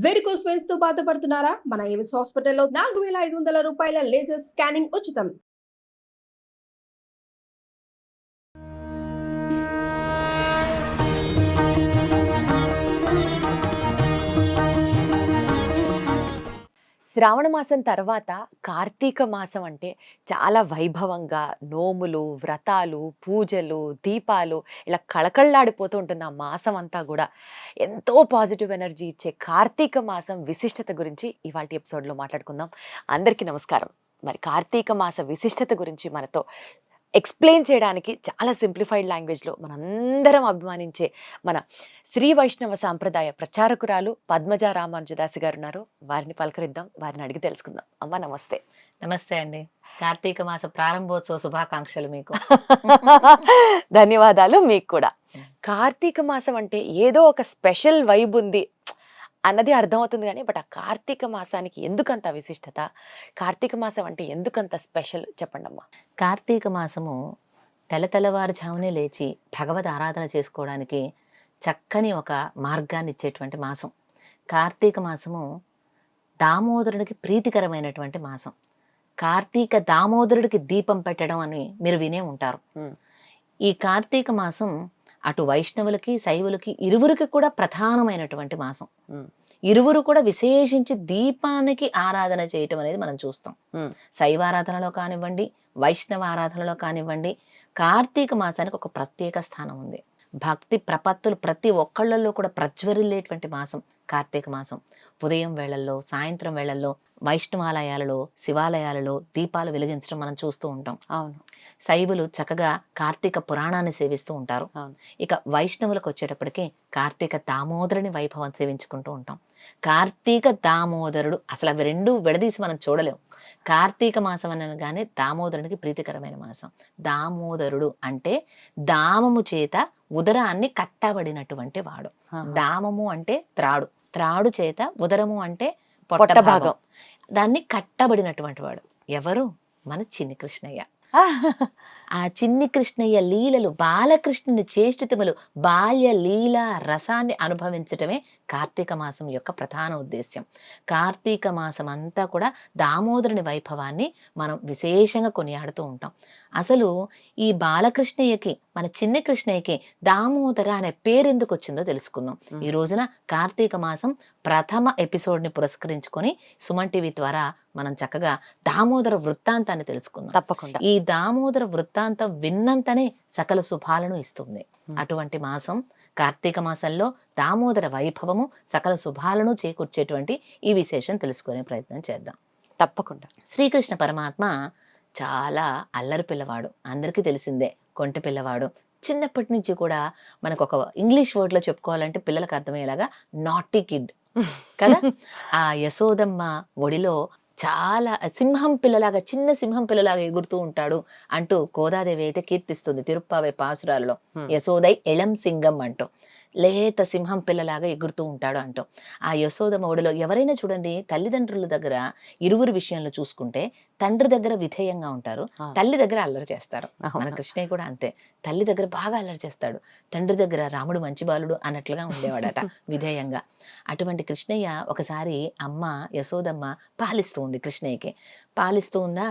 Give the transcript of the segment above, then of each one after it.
Varicose veins తో బాధపడుతున్నారా? మన ఏవిస్ హాస్పిటల్లో 4500 రూపాయల లేజర్ స్కానింగ్ ఉచితం. శ్రావణ మాసం తర్వాత కార్తీక మాసం అంటే చాలా వైభవంగా నోములు, వ్రతాలు, పూజలు, దీపాలు ఇలా కళకళలాడిపోతూ ఉంటుంది ఆ మాసం అంతా కూడా. ఎంతో పాజిటివ్ ఎనర్జీ ఇచ్చే కార్తీక మాసం విశిష్టత గురించి ఇవాల్టి ఎపిసోడ్లో మాట్లాడుకుందాం. అందరికీ నమస్కారం. మరి కార్తీక మాస విశిష్టత గురించి మనతో ఎక్స్ప్లెయిన్ చేయడానికి చాలా సింప్లిఫైడ్ లాంగ్వేజ్లో మనందరం అభిమానించే మన శ్రీ వైష్ణవ సాంప్రదాయ ప్రచారకురాలు పద్మజ రామానుజదాసి గారు ఉన్నారు. వారిని పలకరిద్దాం, వారిని అడిగి తెలుసుకుందాం. అమ్మ నమస్తే. నమస్తే అండి. కార్తీక మాస ప్రారంభోత్సవ శుభాకాంక్షలు మీకు. ధన్యవాదాలు మీకు కూడా. కార్తీక మాసం అంటే ఏదో ఒక స్పెషల్ వైబ్ ఉంది అన్నది అర్థమవుతుంది కానీ బట్ ఆ కార్తీక మాసానికి ఎందుకంత విశిష్టత, కార్తీక మాసం అంటే ఎందుకంత స్పెషల్ చెప్పండి అమ్మా. కార్తీక మాసము తెల్లవారుజామునే లేచి భగవద్ ఆరాధన చేసుకోవడానికి చక్కని ఒక మార్గాన్ని ఇచ్చేటువంటి మాసం. కార్తీక మాసము దామోదరుడికి ప్రీతికరమైనటువంటి మాసం. కార్తీక దామోదరుడికి దీపం పెట్టడం అని మీరు వినే ఉంటారు. ఈ కార్తీక మాసం అటు వైష్ణవులకి శైవులకి ఇరువురికి కూడా ప్రధానమైనటువంటి మాసం. ఇరువురు కూడా విశేషించి దీపానికి ఆరాధన చేయటం అనేది మనం చూస్తాం. శైవారాధనలో కానివ్వండి, వైష్ణవ ఆరాధనలో కానివ్వండి, కార్తీక మాసానికి ఒక ప్రత్యేక స్థానం ఉంది. భక్తి ప్రపత్తులు ప్రతి ఒక్కళ్ళల్లో కూడా ప్రజ్వరిల్లేటువంటి మాసం కార్తీక మాసం. ఉదయం వేళల్లో, సాయంత్రం వేళల్లో వైష్ణవాలయాలలో, శివాలయాలలో దీపాలు వెలిగించడం మనం చూస్తూ ఉంటాం. అవును. శైవులు చక్కగా కార్తీక పురాణాన్ని సేవిస్తూ ఉంటారు. ఇక వైష్ణవులకు వచ్చేటప్పటికి కార్తీక దామోదరుని వైభవం సేవించుకుంటూ ఉంటాం. కార్తీక దామోదరుడు అసలు అవి రెండు విడదీసి మనం చూడలేం. కార్తీక మాసం అనగానే దామోదరునికి ప్రీతికరమైన మాసం. దామోదరుడు అంటే దామము చేత ఉదరాన్ని కట్టబడినటువంటి వాడు. దామము అంటే త్రాడు, త్రాడు చేత ఉదరము అంటే పొట్ట భాగం, దాన్ని కట్టబడినటువంటి వాడు ఎవరు? మన చిన్ని కృష్ణయ్య. ఆ చిన్ని కృష్ణయ్య లీలలు, బాలకృష్ణుని చేష్టితములు, బాల్య లీల రసాన్ని అనుభవించటమే కార్తీక మాసం యొక్క ప్రధాన ఉద్దేశ్యం. కార్తీక మాసం అంతా కూడా దామోదరుని వైభవాన్ని మనం విశేషంగా కొనియాడుతూ ఉంటాం. అసలు ఈ బాలకృష్ణయ్యకి, మన చిన్ని కృష్ణయ్యకి దామోదర అనే పేరు ఎందుకు వచ్చిందో తెలుసుకుందాం. ఈ రోజున కార్తీక మాసం ప్రథమ ఎపిసోడ్ని పురస్కరించుకొని సుమన్ టీవీ ద్వారా మనం చక్కగా దామోదర వృత్తాంతాన్ని తెలుసుకుందాం. తప్పకుండా. ఈ దామోదర వృత్తాంతం విన్నంతనే సకల శుభాలను ఇస్తుంది. అటువంటి మాసం కార్తీక మాసంలో దామోదర వైభవము సకల శుభాలను చేకూర్చేటువంటి ఈ విశేషం తెలుసుకునే ప్రయత్నం చేద్దాం. తప్పకుండా. శ్రీకృష్ణ పరమాత్మ చాలా అల్లరి పిల్లవాడు, అందరికీ తెలిసిందే, కొంటె పిల్లవాడు. చిన్నప్పటి నుంచి కూడా మనకు ఒక ఇంగ్లీష్ వర్డ్లో చెప్పుకోవాలంటే పిల్లలకు అర్థమయ్యేలాగా నాటీ కిడ్ కదా. ఆ యశోదమ్మ ఒడిలో చాలా సింహం పిల్లలాగా, చిన్న సింహం పిల్లలాగా ఎగురుతూ ఉంటాడు అంటూ గోదాదేవి అయితే కీర్తిస్తుంది తిరుప్పావై పాసురాలలో. యశోదై ఎళం సింగం అంటూ లేత సింహం పిల్లలాగా ఎగురుతూ ఉంటాడు అంటూ. ఆ యశోదమ్మ ఒడిలో ఎవరైనా చూడండి, తల్లిదండ్రుల దగ్గర ఇరువురు విషయంలో చూసుకుంటే తండ్రి దగ్గర విధేయంగా ఉంటారు, తల్లి దగ్గర అల్లరి చేస్తారు. మన కృష్ణయ్య కూడా అంతే, తల్లి దగ్గర బాగా అల్లరి చేస్తాడు, తండ్రి దగ్గర రాముడు మంచి బాలుడు అన్నట్లుగా ఉండేవాడట విధేయంగా. అటువంటి కృష్ణయ్య ఒకసారి అమ్మ యశోదమ్మ పాలిస్తూ ఉంది కృష్ణయ్యకి. పాలిస్తూ ఉందా,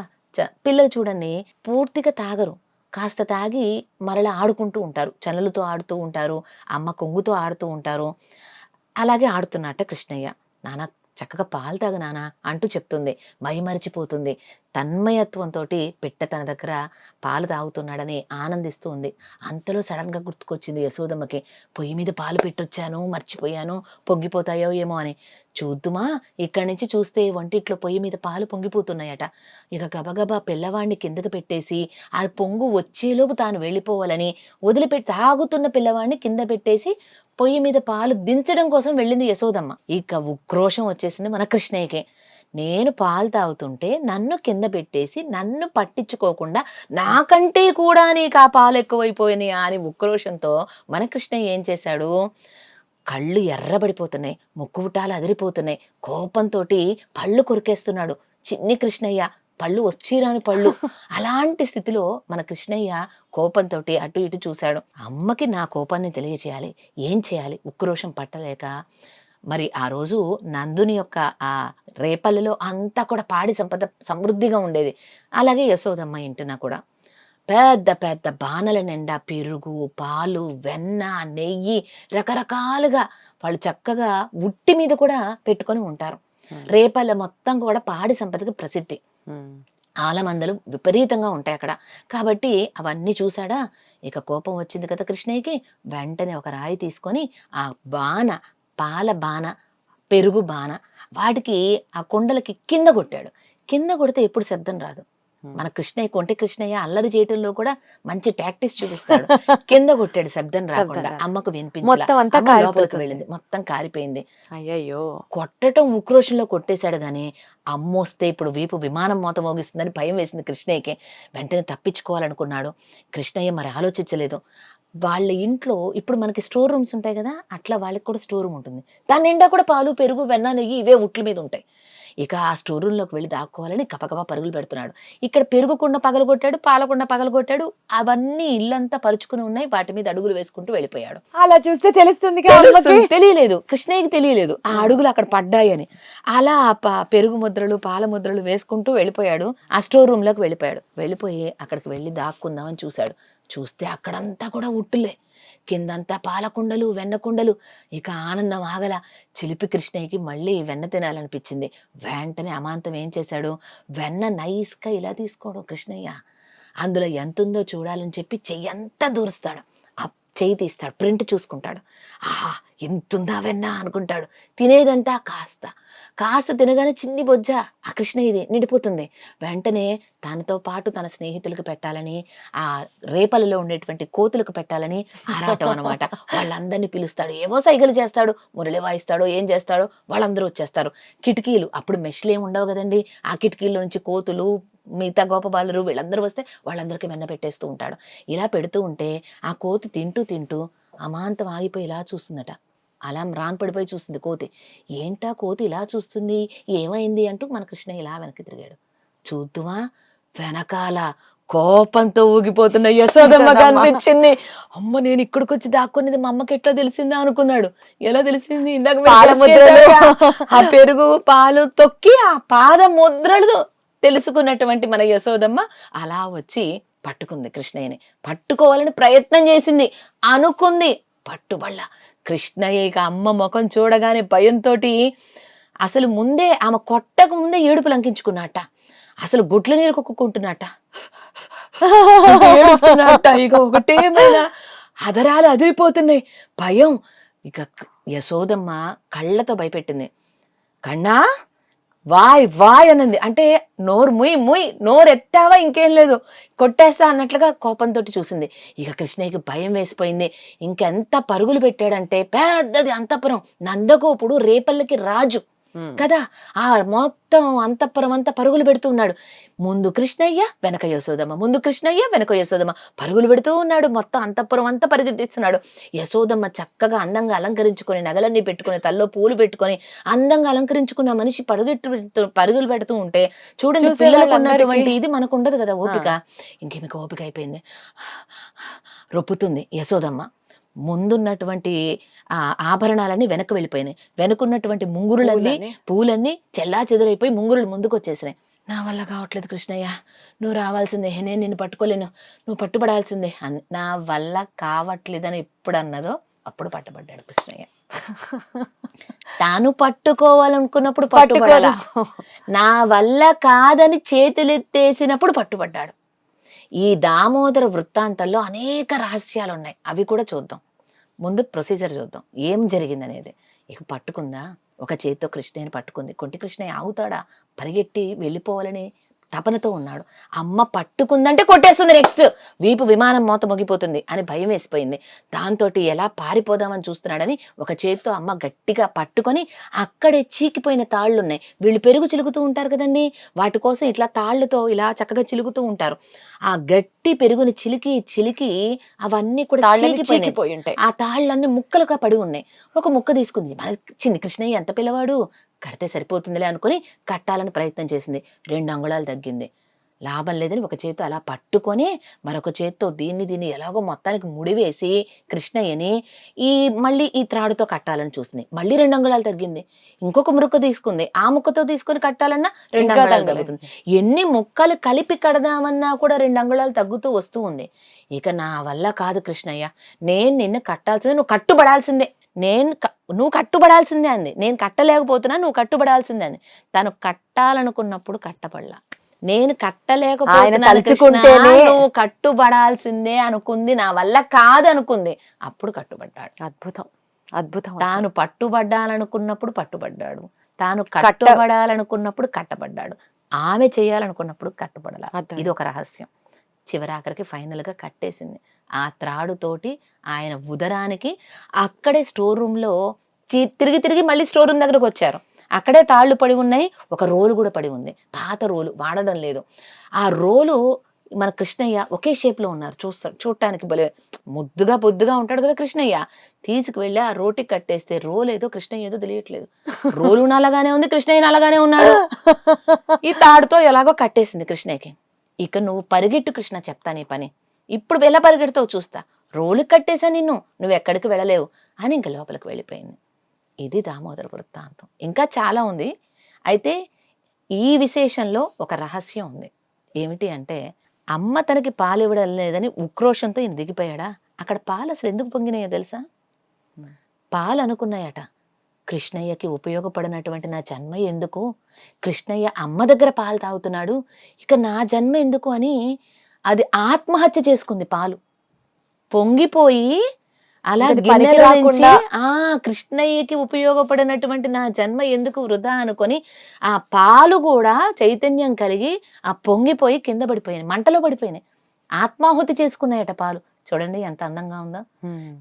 పిల్లలు చూడండి పూర్తిగా తాగరు, కాస్త తాగి మరలా ఆడుకుంటూ ఉంటారు, చనులతో ఆడుతూ ఉంటారు, అమ్మ కొంగుతో ఆడుతూ ఉంటారు. అలాగే ఆడుతున్నట్ట కృష్ణయ్య. నాన్న చక్కగా పాలు తాగు నాన్న అంటూ చెప్తుంది. మైమరిచిపోతుంది. తన్మయత్వంతో పిట్ట తన దగ్గర పాలు తాగుతున్నాడని ఆనందిస్తూ ఉంది. అంతలో సడన్గా గుర్తుకొచ్చింది యశోదమ్మకి, పొయ్యి మీద పాలు పెట్టొచ్చాను, మర్చిపోయాను, పొంగిపోతాయో ఏమో అని. చూద్దుమా, ఇక్కడి నుంచి చూస్తే వంటిట్లో పొయ్యి మీద పాలు పొంగిపోతున్నాయట. ఇక గబగబా పిల్లవాడిని కిందకు పెట్టేసి ఆ పొంగు వచ్చేలోపు తాను వెళ్ళిపోవాలని వదిలిపెట్టి తాగుతున్న పిల్లవాడిని కింద పెట్టేసి పొయ్యి మీద పాలు దించడం కోసం వెళ్ళింది యశోదమ్మ. ఇక ఉక్రోషం వచ్చేసింది మన కృష్ణయ్యకి. నేను పాలు తాగుతుంటే నన్ను కింద పెట్టేసి నన్ను పట్టించుకోకుండా నాకంటే కూడా నీకు ఆ పాలు ఎక్కువైపోయినాయి అని ఉక్రోషంతో మన కృష్ణయ్య ఏం చేశాడు, కళ్ళు ఎర్రబడిపోతున్నాయి, ముక్కుబుటాలు అదిరిపోతున్నాయి, కోపంతో పళ్ళు కొరికేస్తున్నాడు చిన్ని కృష్ణయ్య. పళ్ళు వచ్చిరాని పళ్ళు. అలాంటి స్థితిలో మన కృష్ణయ్య కోపంతో అటు ఇటు చూశాడు. అమ్మకి నా కోపాన్ని తెలియచేయాలి, ఏం చేయాలి, ఉక్రోషం పట్టలేక మరి ఆ రోజు నందుని యొక్క ఆ రేపల్లిలో అంతా కూడా పాడి సంపద సమృద్ధిగా ఉండేది. అలాగే యశోదమ్మ ఇంటిన కూడా పెద్ద పెద్ద బాణల నిండా పెరుగు, పాలు, వెన్న, నెయ్యి రకరకాలుగా వాళ్ళు చక్కగా ఉట్టి మీద కూడా పెట్టుకొని ఉంటారు. రేపల్లె మొత్తం కూడా పాడి సంపదకి ప్రసిద్ధి. ఆలమందలు విపరీతంగా ఉంటాయి అక్కడ. కాబట్టి అవన్నీ చూశాడా, ఇక కోపం వచ్చింది కదా కృష్ణయ్యకి. వెంటనే ఒక రాయి తీసుకొని ఆ బాణ, పాల బాణ, పెరుగు బాణ వాటికి ఆ కొండలకి కింద కొట్టాడు. కింద కొడితే ఎప్పుడు శబ్దం రాదు. మన కృష్ణయ్య, కొంటె కృష్ణయ్య అల్లరి చేయటంలో కూడా మంచి టాక్టిక్స్ చూపిస్తాడు. కింద కొట్టాడు, శబ్దం రాకుండా. అమ్మకు వినిపించలేదు, లోపలికి వెళ్ళింది, మొత్తం కారిపోయింది. అయ్యయ్యో, కొట్టడం ఉక్రోషంలో కొట్టేశాడు గాని అమ్మొస్తే ఇప్పుడు వీపు విమానం మోత మోగిస్తుందని భయం వేసింది కృష్ణయ్యకి. వెంటనే తప్పించుకోవాలనుకున్నాడు. కృష్ణయ్య మరి ఆలోచించలేదు. వాళ్ళ ఇంట్లో ఇప్పుడు మనకి స్టోర్ రూమ్స్ ఉంటాయి కదా, అట్లా వాళ్ళకి కూడా స్టోర్ రూమ్ ఉంటుంది. దాని నిండా కూడా పాలు, పెరుగు, వెన్న, నెయ్యి ఇవే ఉట్ల మీద ఉంటాయి. ఇక ఆ స్టోర్ రూమ్లోకి వెళ్ళి దాక్కోవాలని గబగబా పరుగులు పెడుతున్నాడు. ఇక్కడ పెరుగుకుండా పగలగొట్టాడు, పాలకుండా పగలగొట్టాడు. అవన్నీ ఇల్లంతా పరుచుకుని ఉన్నాయి. వాటి మీద అడుగులు వేసుకుంటూ వెళ్ళిపోయాడు. అలా చూస్తే తెలుస్తుంది. తెలియలేదు, కృష్ణయ్యకి తెలియలేదు ఆ అడుగులు అక్కడ పడ్డాయని. అలా పెరుగు ముద్రలు, పాల ముద్రలు వేసుకుంటూ వెళ్ళిపోయాడు. ఆ స్టోర్ రూమ్ లోకి వెళ్ళిపోయాడు. వెళ్ళిపోయి అక్కడికి వెళ్ళి దాక్కుందామని చూశాడు. చూస్తే అక్కడంతా కూడా ఉట్టులే, కిందంతా పాలకుండలు, వెన్నకుండలు. ఇక ఆనందం ఆగల. చిలిపి కృష్ణయ్యకి మళ్ళీ వెన్న తినాలనిపించింది. వెంటనే అమాంతం ఏం చేశాడు, వెన్న నైస్గా ఇలా తీసుకోడు కృష్ణయ్య. అందులో ఎంత ఉందో చూడాలని చెప్పి చెయ్యంతా దూరుస్తాడు. ఆ చెయ్యి తీస్తాడు, ప్రింట్ చూసుకుంటాడు. ఆహా, ఎంతుందా వెన్న అనుకుంటాడు. తినేదంతా కాస్త కాస్త తినగానే చిన్ని బొజ్జ ఆ కృష్ణయ్యది నిండిపోతుంది. వెంటనే తనతో పాటు తన స్నేహితులకు పెట్టాలని, ఆ రేపలలో ఉండేటువంటి కోతులకు పెట్టాలని ఆరాటం అనమాట. వాళ్ళందరినీ పిలుస్తాడు, ఏవో సైగలు చేస్తాడు, మురళి వాయిస్తాడో ఏం చేస్తాడో. వాళ్ళందరూ వచ్చేస్తారు. కిటికీలు అప్పుడు మెష్లు ఏమి ఉండవు కదండి, ఆ కిటికీల్లో నుంచి కోతులు, మిగతా గోపబాలురు వీళ్ళందరూ వస్తే వాళ్ళందరికీ వెన్న పెట్టేస్తూ ఉంటాడు. ఇలా పెడుతూ ఉంటే ఆ కోతి తింటూ తింటూ అమాంతం ఆగిపోయి ఇలా చూస్తుందట. అలా మ్రాన్ పడిపోయి చూస్తుంది కోతి. ఏంటా కోతి ఇలా చూస్తుంది, ఏమైంది అంటూ మన కృష్ణ ఇలా వెనక్కి తిరిగాడు. చూద్దుమా, వెనకాల కోపంతో ఊగిపోతున్న యశోదమ్మ కనిపించింది. అమ్మ, నేను ఇక్కడికి వచ్చి దాక్కునేది మా అమ్మకి ఎట్లా తెలిసిందా అనుకున్నాడు. ఎలా తెలిసింది, ఇందాక ఆ పెరుగు పాలు తొక్కి ఆ పాద ముద్రలు తెలుసుకున్నటువంటి మన యశోదమ్మ అలా వచ్చి పట్టుకుంది కృష్ణయ్యని. పట్టుకోవాలని ప్రయత్నం చేసింది, అనుకుంది, పట్టుబళ్ళ. కృష్ణయ్య ఇక అమ్మ ముఖం చూడగానే భయంతో అసలు ముందే ఆమె కొట్టక ముందే ఏడుపు లంకించుకున్నట్ట. అసలు గుడ్ల నీరు కుక్కుంటున్నట్ట. ఇక ఒకటేమైనా అదరాలు అదిరిపోతున్నాయి, భయం. ఇక యశోదమ్మ కళ్ళతో భయపెట్టింది. కన్నా, వాయ్ వాయ్ అన్నది. అంటే నోరు ముయ్ ముయ్, నోరు ఎత్తావా ఇంకేం లేదు, కొట్టేస్తా అన్నట్లుగా కోపంతో చూసింది. ఇక కృష్ణయ్యకి భయం వేసిపోయింది. ఇంకెంత పరుగులు పెట్టాడంటే, పెద్దది అంతఃపురం, నందగోపుడు రేపల్లకి రాజు కదా, ఆ మొత్తం అంతఃపురం అంతా పరుగులు పెడుతూ ఉన్నాడు. ముందు కృష్ణయ్య, వెనక యశోదమ్మ, ముందు కృష్ణయ్య, వెనక యశోదమ్మ పరుగులు పెడుతూ ఉన్నాడు. మొత్తం అంతఃపురం అంతా పరిగెత్తిస్తున్నాడు. యశోదమ్మ చక్కగా అందంగా అలంకరించుకొని, నగలన్నీ పెట్టుకుని, తల్లో పూలు పెట్టుకొని అందంగా అలంకరించుకున్న మనిషి పరుగులు పెడుతూ ఉంటే చూడండి, పిల్లలకు ఉన్నటువంటి ఇది మనకు ఉండదు కదా ఓపిక. ఇంకేమిక ఓపిక అయిపోయింది. రొప్పుతుంది యశోదమ్మ. ముందున్నటువంటి ఆ ఆభరణాలన్నీ వెనక్కి వెళ్ళిపోయినాయి. వెనుకున్నటువంటి ముంగురులన్నీ, పూలన్నీ చెల్లా చెదురైపోయి ముంగురులు ముందుకు వచ్చేసినాయి. నా వల్ల కావట్లేదు కృష్ణయ్య, నువ్వు రావాల్సిందే, నేను నిన్ను పట్టుకోలేను, నువ్వు పట్టుబడాల్సిందే. నా వల్ల కావట్లేదని ఎప్పుడు అన్నదో అప్పుడు పట్టుబడ్డాడు కృష్ణయ్య. తాను పట్టుకోవాలనుకున్నప్పుడు పట్టుబడాల, నా వల్ల కాదని చేతులెత్తేసినప్పుడు పట్టుబడ్డాడు. ఈ దామోదర వృత్తాంతంలో అనేక రహస్యాలు ఉన్నాయి, అవి కూడా చూద్దాం. ముందు ప్రొసీజర్ చూద్దాం, ఏం జరిగిందనేది. ఇక పట్టుకుందా, ఒక చేతితో కృష్ణయ్యని పట్టుకుంది. కొంటి కృష్ణయ్య ఆగుతాడా, పరిగెట్టి వెళ్ళిపోవాలని తపనతో ఉన్నాడు. అమ్మ పట్టుకుందంటే కొట్టేస్తుంది, నెక్స్ట్ వీపు విమానం మోత మోగిపోతుంది అని భయం వేసిపోయింది. దాంతో ఎలా పారిపోదామని చూస్తున్నాడని ఒక చేతితో అమ్మ గట్టిగా పట్టుకొని, అక్కడే చీకిపోయిన తాళ్ళున్నాయి, వీళ్ళు పెరుగు చిలుకుతూ ఉంటారు కదండి, వాటి కోసం ఇట్లా తాళ్లతో ఇలా చక్కగా చిలుకుతూ ఉంటారు. ఆ గట్టి పెరుగుని చిలికి చిలికి అవన్నీ కూడా చీకిపోయి ఉంటాయి. ఆ తాళ్ళన్నీ ముక్కలుగా పడి ఉన్నాయి. ఒక ముక్క తీసుకుంది. మన చిన్ని కృష్ణయ్య ఎంత పిల్లవాడు, కడితే సరిపోతుందిలే అనుకుని కట్టాలని ప్రయత్నం చేసింది. 2 అంగుళాలు తగ్గింది. లాభం లేదని ఒక చేత్తో అలా పట్టుకొని మరొక చేత్తో దీన్ని ఎలాగో మొత్తానికి ముడివేసి కృష్ణయ్యని మళ్ళీ ఈ త్రాడుతో కట్టాలని చూస్తుంది. మళ్ళీ 2 అంగుళాలు తగ్గింది. ఇంకొక ముక్క తీసుకుంది, ఆ ముక్కతో తీసుకొని కట్టాలన్నా 2 ఇంకా అంగుళాలు తగ్గలేదు. తగ్గుతుంది. ఎన్ని ముక్కలు కలిపి కడదామన్నా కూడా 2 అంగుళాలు తగ్గుతూ వస్తూ ఉంది. ఇక నా వల్ల కాదు కృష్ణయ్య, నేను నిన్ను కట్టాల్సిందే, నువ్వు కట్టుబడాల్సిందే, నువ్వు కట్టుబడాల్సిందే అంది. నేను కట్టలేకపోతున్నా, నువ్వు కట్టుబడాల్సిందే అంది. తను కట్టాలనుకున్నప్పుడు కట్టబడలా. నేను కట్టలేకపోతున్నా తలుచుకుంటేనే నువ్వు కట్టుబడాల్సిందే అనుకుంది, నా వల్ల కాదనుకుంది, అప్పుడు కట్టుబడ్డాడు. అద్భుతం, అద్భుతం. తాను పట్టుబడ్డాలనుకున్నప్పుడు పట్టుబడ్డాడు, తాను కట్టుబడాలనుకున్నప్పుడు కట్టబడ్డాడు, ఆమె చేయాలనుకున్నప్పుడు కట్టుబడాల. ఇది ఒక రహస్యం. చివరాఖరికి ఫైనల్ గా కట్టేసింది. ఆ త్రాడుతోటి ఆయన ఉదరానికి అక్కడే స్టోర్ రూమ్ లో తిరిగి మళ్ళీ స్టోర్ రూమ్ దగ్గరకు వచ్చారు. అక్కడే తాళ్ళు పడి ఉన్నాయి, ఒక రోలు కూడా పడి ఉంది, పాత రోలు, వాడడం లేదు. ఆ రోలు మన కృష్ణయ్య ఒకే షేప్ లో ఉన్నారు, చూడటానికి భలే బొద్దుగా ఉంటాడు కదా కృష్ణయ్య. తీసుకువెళ్ళి ఆ రోటికి కట్టేస్తే రోలు ఏదో కృష్ణయ్య ఏదో తెలియట్లేదు, రోలు నల్లగానే ఉంది, కృష్ణయ్య నల్లగానే ఉన్నాడు. ఈ తాడుతో ఎలాగో కట్టేసింది కృష్ణయ్యకి. ఇక నువ్వు పరిగెట్టు కృష్ణ, చెప్తా నీ పని, ఇప్పుడు ఎలా పరిగెడతావు చూస్తా, రోలు కట్టేసా నువ్వు ఎక్కడికి వెళ్ళలేవు అని ఇంక లోపలికి వెళ్ళిపోయింది. ఇది దామోదర వృత్తాంతం. ఇంకా చాలా ఉంది. అయితే ఈ విశేషంలో ఒక రహస్యం ఉంది. ఏమిటి అంటే, అమ్మ తనకి పాలు ఇవ్వడం లేదని ఉక్రోషంతో ఈయన దిగిపోయాడా. అక్కడ పాలు అసలు ఎందుకు పొంగినాయో తెలుసా? పాలు అనుకున్నాయట, కృష్ణయ్యకి ఉపయోగపడినటువంటి నా జన్మ ఎందుకు, కృష్ణయ్య అమ్మ దగ్గర పాలు తాగుతున్నాడు, ఇక నా జన్మ ఎందుకు అని అది ఆత్మహత్య చేసుకుంది. పాలు పొంగిపోయి అలా గిన్నెలో నుంచి కృష్ణయ్యకి ఉపయోగపడినటువంటి నా జన్మ ఎందుకు వృధా అనుకొని ఆ పాలు కూడా చైతన్యం కలిగి ఆ పొంగిపోయి కింద పడిపోయినాయి, మంటలో పడిపోయినాయి, ఆత్మాహుతి చేసుకున్నాయట పాలు. చూడండి ఎంత అందంగా ఉందో.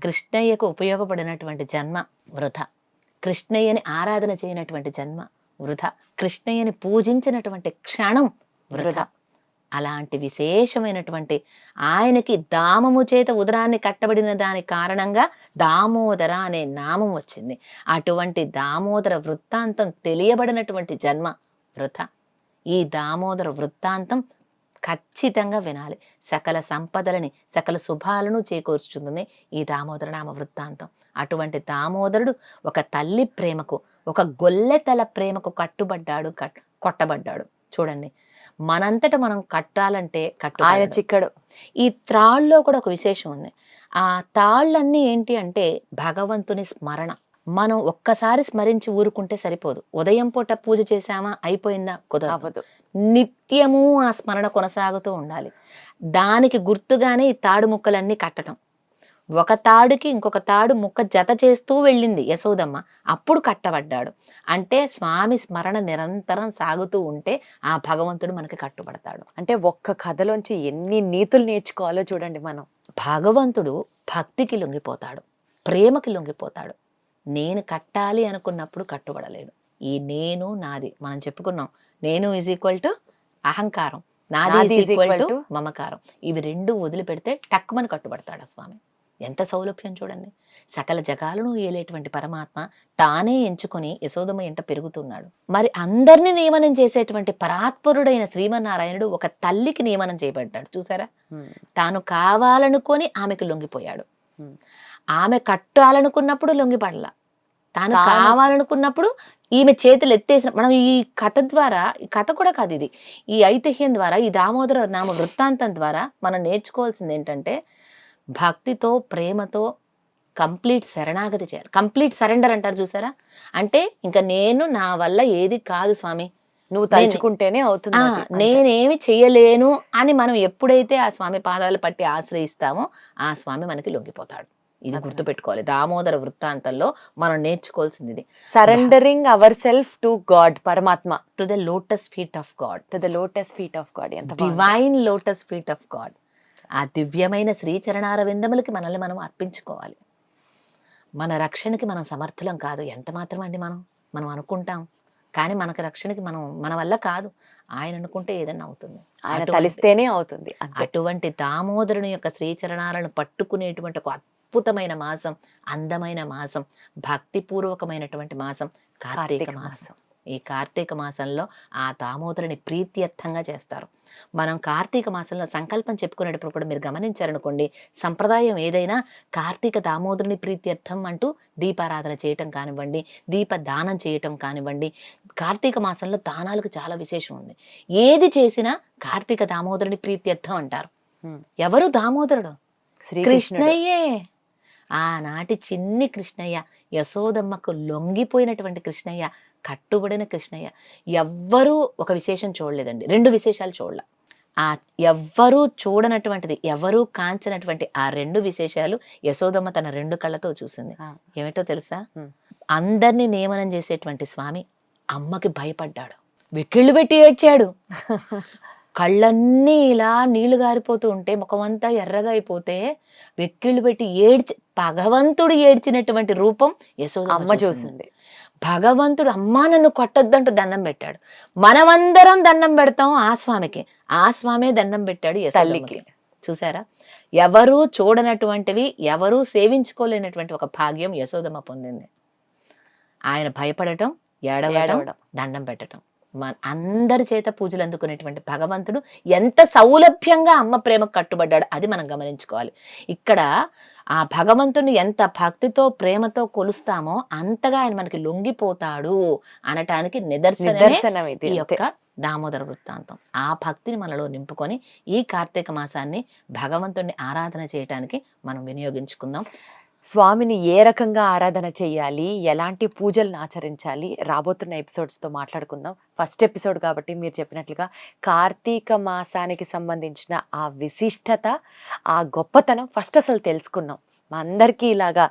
కృష్ణయ్యకు ఉపయోగపడినటువంటి జన్మ వృధా, కృష్ణయ్యని ఆరాధన చేయనటువంటి జన్మ వృధా, కృష్ణయ్యని పూజించినటువంటి క్షణం వృధా. అలాంటి విశేషమైనటువంటి ఆయనకి దామము చేత ఉదరాన్ని కట్టబడిన దాని కారణంగా దామోదర అనే నామం వచ్చింది. అటువంటి దామోదర వృత్తాంతం తెలియబడినటువంటి జన్మ వృధా. ఈ దామోదర వృత్తాంతం ఖచ్చితంగా వినాలి. సకల సంపదలని, సకల శుభాలను చేకూర్చుతుంది ఈ దామోదర నామ వృత్తాంతం. అటువంటి దామోదరుడు ఒక తల్లి ప్రేమకు, ఒక గొల్లెతల ప్రేమకు కట్టుబడ్డాడు, కొట్టబడ్డాడు. చూడండి, మనంతట మనం కట్టాలంటే ఆయన చిక్కడు. ఈ త్రాళ్ళలో కూడా ఒక విశేషం ఉంది. ఆ తాళ్ళన్నీ ఏంటి అంటే భగవంతుని స్మరణ. మనం ఒక్కసారి స్మరించి ఊరుకుంటే సరిపోదు. ఉదయం పూట పూజ చేశామా అయిపోయిందా, కుదరదు. నిత్యము ఆ స్మరణ కొనసాగుతూ ఉండాలి. దానికి గుర్తుగానే ఈ తాడు ముక్కలన్నీ కట్టడం. ఒక తాడుకి ఇంకొక తాడు ముక్క జత చేస్తూ వెళ్ళింది యశోదమ్మ, అప్పుడు కట్టబడ్డాడు. అంటే స్వామి స్మరణ నిరంతరం సాగుతూ ఉంటే ఆ భగవంతుడు మనకి కట్టుబడతాడు. అంటే ఒక్క కథలోంచి ఎన్ని నీతులు నేర్చుకోవాలో చూడండి. మనం భగవంతుడు భక్తికి లొంగిపోతాడు, ప్రేమకి లొంగిపోతాడు. నేను కట్టాలి అనుకున్నప్పుడు కట్టుబడలేదు. ఈ నేను నాది మనం చెప్పుకున్నాం. నేను ఈజ్ ఈక్వల్ టు అహంకారం, నాది ఈజ్ ఈక్వల్ టు మమకారం. ఇవి రెండు వదిలిపెడితే టక్కుమని కట్టుబడతాడు ఆ స్వామి. ఎంత సౌలభ్యం చూడండి. సకల జగాలను ఏలేటువంటి పరమాత్మ తానే ఎంచుకొని యశోదమ్మ ఎంట పెరుగుతున్నాడు. మరి అందరినీ నియమనం చేసేటువంటి పరాత్పరుడైన శ్రీమన్నారాయణుడు ఒక తల్లికి నియమనం చేయబడ్డాడు. చూసారా, తాను కావాలనుకొని ఆమెకు లొంగిపోయాడు. ఆమె కట్టాలనుకున్నప్పుడు లొంగిపడలా, తాను కావాలనుకున్నప్పుడు ఈమె చేతులు ఎత్తేసిన. మనం ఈ కథ ద్వారా, ఈ కథ కూడా కాదు ఇది, ఈ ఐతిహ్యం ద్వారా, ఈ దామోదర నామ వృత్తాంతం ద్వారా మనం నేర్చుకోవాల్సింది ఏంటంటే, భక్తితో ప్రేమతో కంప్లీట్ శరణాగతి చేయాలి. కంప్లీట్ సరెండర్ అంటారు చూసారా. అంటే ఇంకా నేను నా వల్ల ఏది కాదు స్వామి, నువ్వు తలుచుకుంటేనే అవుతుంది, నేనేమి చెయ్యలేను అని మనం ఎప్పుడైతే ఆ స్వామి పాదాలు పట్టి ఆశ్రయిస్తామో ఆ స్వామి మనకి లొంగిపోతాడు. ఇది గుర్తుపెట్టుకోవాలి. దామోదర వృత్తాంతంలో మనం నేర్చుకోవాల్సింది ఇది. Surrendering our self to God, పరమాత్మ, to the lotus feet of God, to the lotus feet of God, divine lotus feet of God. ఆ దివ్యమైన శ్రీచరణార విందములకి మనల్ని మనం అర్పించుకోవాలి. మన రక్షణకి మనం సమర్థులం కాదు. ఎంత మాత్రం అండి మనం అనుకుంటాం, కానీ మనకు రక్షణకి మన వల్ల కాదు. ఆయన అనుకుంటే ఏదన్నా అవుతుంది, ఆయన తలిస్తేనే అవుతుంది. అటువంటి దామోదరుని యొక్క శ్రీచరణాలను పట్టుకునేటువంటి ఒక అద్భుతమైన మాసం, అందమైన మాసం, భక్తిపూర్వకమైనటువంటి మాసం కార్తీక మాసం. ఈ కార్తీక మాసంలో ఆ దామోదరుని ప్రీత్యర్థంగా చేస్తారు. మనం కార్తీక మాసంలో సంకల్పం చెప్పుకునేటప్పుడు కూడా మీరు గమనించారనుకోండి, సంప్రదాయం ఏదైనా కార్తీక దామోదరుని ప్రీత్యర్థం అంటూ దీపారాధన చేయటం కానివ్వండి, దీప దానం చేయటం కానివ్వండి. కార్తీక మాసంలో దానాలకు చాలా విశేషం ఉంది. ఏది చేసినా కార్తీక దామోదరుని ప్రీత్యర్థం అంటారు. ఎవరు దామోదరుడు? కృష్ణయ్యే. ఆనాటి చిన్ని కృష్ణయ్య, యశోదమ్మకు లొంగిపోయినటువంటి కృష్ణయ్య, కట్టుబడిన కృష్ణయ్య. ఎవ్వరూ ఒక విశేషం చూడలేదండి, 2 విశేషాలు చూడలే. ఆ ఎవ్వరూ చూడనటువంటిది, ఎవరూ కాంచనటువంటి ఆ 2 విశేషాలు యశోదమ్మ తన 2 కళ్ళతో చూసింది. ఏమిటో తెలుసా? అందరినీ నియమనం చేసేటువంటి స్వామి అమ్మకి భయపడ్డాడు, వెక్కిళ్ళు పెట్టి ఏడ్చాడు. కళ్ళన్నీ ఇలా నీళ్లు గారిపోతూ ఉంటే, ముఖమంతా ఎర్రగా అయిపోతే వెక్కిళ్ళు పెట్టి భగవంతుడు ఏడ్చినటువంటి రూపం యశోదమ్మ చూసింది. భగవంతుడు అమ్మా నన్ను కొట్టొద్దంటూ దండం పెట్టాడు. మనమందరం దండం పెడతాం ఆ స్వామికి, ఆ స్వామే దండం పెట్టాడు తల్లికి. చూసారా? ఎవరూ చూడనటువంటివి, ఎవరూ సేవించుకోలేనటువంటి ఒక భాగ్యం యశోదమ్మ పొందింది. ఆయన భయపడటం, ఏడవడం, దండం పెట్టడం. అందరి చేత పూజలు అందుకునేటువంటి భగవంతుడు ఎంత సౌలభ్యంగా అమ్మ ప్రేమకు కట్టుబడ్డాడు, అది మనం గమనించుకోవాలి. ఇక్కడ ఆ భగవంతుని ఎంత భక్తితో ప్రేమతో కొలుస్తామో అంతగా ఆయన మనకి లొంగిపోతాడు అనటానికి నిదర్శనం ఈ యొక్క దామోదర వృత్తాంతం. ఆ భక్తిని మనలో నింపుకొని ఈ కార్తీక మాసాన్ని భగవంతుడిని ఆరాధన చేయటానికి మనం వినియోగించుకుందాం. స్వామిని ఏ రకంగా ఆరాధన చేయాలి, ఎలాంటి పూజలను ఆచరించాలి, రాబోతున్న ఎపిసోడ్స్తో మాట్లాడుకుందాం. ఫస్ట్ ఎపిసోడ్ కాబట్టి మీరు చెప్పినట్లుగా కార్తీక మాసానికి సంబంధించిన ఆ విశిష్టత, ఆ గొప్పతనం ఫస్ట్ అసలు తెలుసుకున్నాం. మా అందరికీ ఇలాగా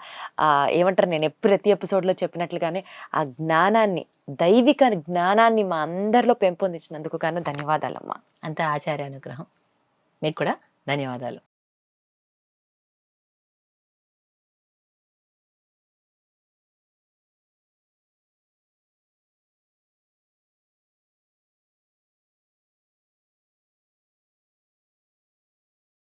ఏమంటారు, నేను ప్రతి ఎపిసోడ్లో చెప్పినట్లుగానే ఆ జ్ఞానాన్ని, దైవిక జ్ఞానాన్ని మా అందరిలో పెంపొందించినందుకు గాను ధన్యవాదాలమ్మా. అంత ఆచార్య అనుగ్రహం. మీకు కూడా ధన్యవాదాలు.